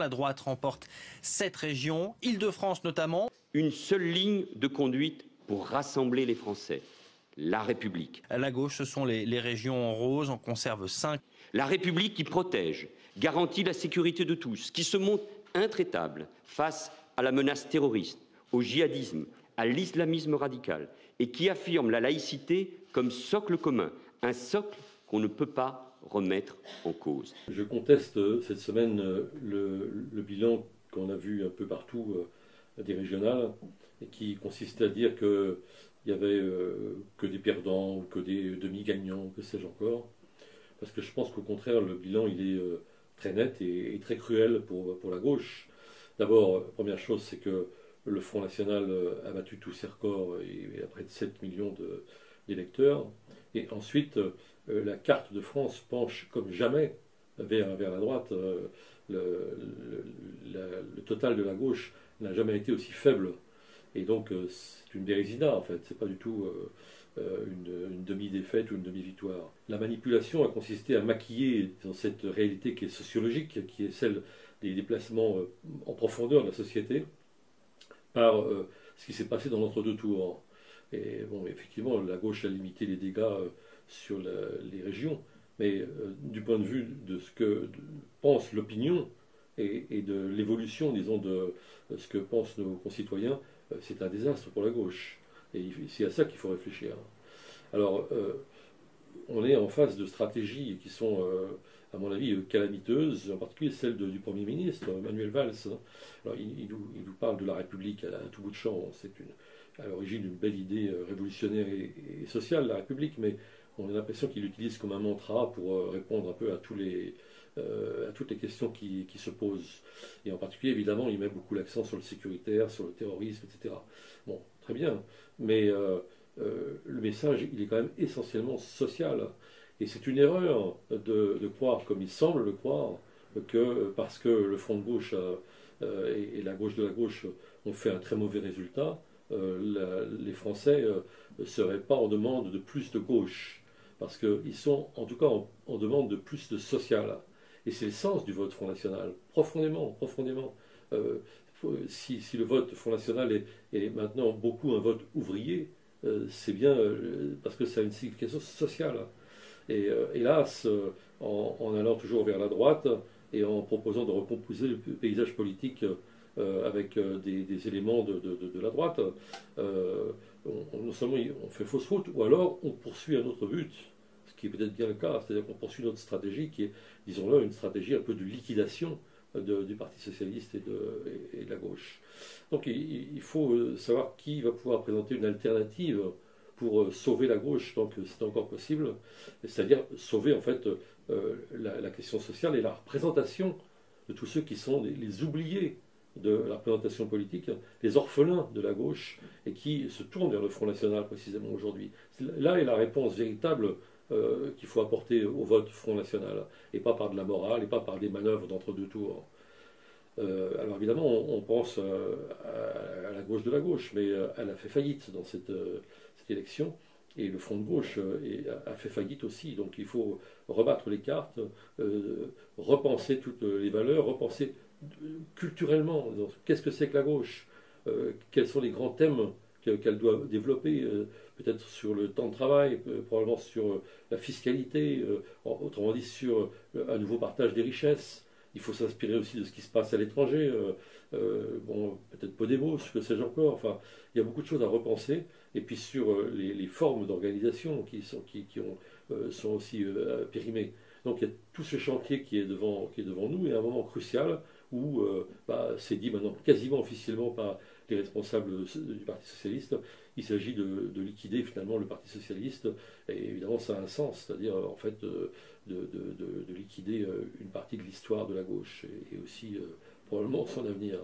La droite remporte 7 régions, Île-de-France notamment. Une seule ligne de conduite pour rassembler les Français, la République. À la gauche, ce sont les régions en rose, on conserve 5. La République qui protège, garantit la sécurité de tous, qui se montre intraitable face à la menace terroriste, au djihadisme, à l'islamisme radical, et qui affirme la laïcité comme socle commun, un socle qu'on ne peut pas remettre en cause. Je conteste cette semaine le bilan qu'on a vu un peu partout des régionales, et qui consistait à dire qu'il n'y avait que des perdants, ou que des demi-gagnants, que sais-je encore. Parce que je pense qu'au contraire, le bilan il est très net et très cruel pour la gauche. D'abord, première chose, c'est que le Front National a battu tous ses records et a près de 7 millions d'électeurs. Et ensuite, la carte de France penche comme jamais vers la droite. Le total de la gauche n'a jamais été aussi faible. Et donc, c'est une bérésina, en fait. C'est pas du tout une demi-défaite ou une demi-victoire. La manipulation a consisté à maquiller dans cette réalité qui est sociologique, qui est celle des déplacements en profondeur de la société, par ce qui s'est passé dans l'entre-deux tours. Et bon, effectivement, la gauche a limité les dégâts sur les régions, mais du point de vue de ce que pense l'opinion et de l'évolution, disons, de ce que pensent nos concitoyens, c'est un désastre pour la gauche. Et c'est à ça qu'il faut réfléchir. Alors, on est en face de stratégies qui sont, à mon avis, calamiteuses, en particulier celle du Premier ministre, Manuel Valls. Alors, il nous parle de la République à tout bout de champ. C'est à l'origine une belle idée révolutionnaire et sociale, la République, mais on a l'impression qu'il l'utilise comme un mantra pour répondre un peu à toutes les questions qui se posent. Et en particulier, évidemment, il met beaucoup l'accent sur le sécuritaire, sur le terrorisme, etc. Bon, très bien, mais le message, il est quand même essentiellement social. Et c'est une erreur de croire, comme il semble le croire, que parce que le Front de gauche et la gauche de la gauche ont fait un très mauvais résultat, les Français ne seraient pas en demande de plus de gauche. Parce qu'ils sont en tout cas en demande de plus de social. Et c'est le sens du vote Front National, profondément. Si le vote Front National est maintenant beaucoup un vote ouvrier, c'est bien parce que ça a une signification sociale. Et hélas, en allant toujours vers la droite et en proposant de recomposer le paysage politique avec des éléments de la droite, non seulement on fait fausse route, ou alors on poursuit un autre but, ce qui est peut-être bien le cas, c'est-à-dire qu'on poursuit notre stratégie qui est, disons-le, une stratégie un peu de liquidation du Parti Socialiste et de la gauche. Donc il faut savoir qui va pouvoir présenter une alternative pour sauver la gauche tant que c'est encore possible, c'est-à-dire sauver en fait la question sociale et la représentation de tous ceux qui sont les oubliés de la représentation politique, les orphelins de la gauche, et qui se tournent vers le Front National précisément aujourd'hui. Là est la réponse véritable qu'il faut apporter au vote Front National, et pas par de la morale, et pas par des manœuvres d'entre-deux tours. Alors évidemment, on pense à la gauche de la gauche, mais elle a fait faillite dans cette élection, et le Front de gauche a fait faillite aussi. Donc il faut rebattre les cartes, repenser toutes les valeurs, repenser culturellement, qu'est-ce que c'est que la gauche, quels sont les grands thèmes qu'elle doit développer, peut-être sur le temps de travail, probablement sur la fiscalité, autrement dit sur un nouveau partage des richesses. Il faut s'inspirer aussi de ce qui se passe à l'étranger, bon, peut-être Podemos, que sais-je encore. Enfin, il y a beaucoup de choses à repenser. Et puis sur les formes d'organisation qui sont aussi périmées. Donc il y a tout ce chantier qui est devant nous, et un moment crucial où c'est dit maintenant quasiment officiellement par les responsables du Parti Socialiste, il s'agit de liquider finalement le Parti Socialiste, et évidemment ça a un sens, c'est-à-dire en fait de liquider une partie de l'histoire de la gauche, et aussi probablement son avenir.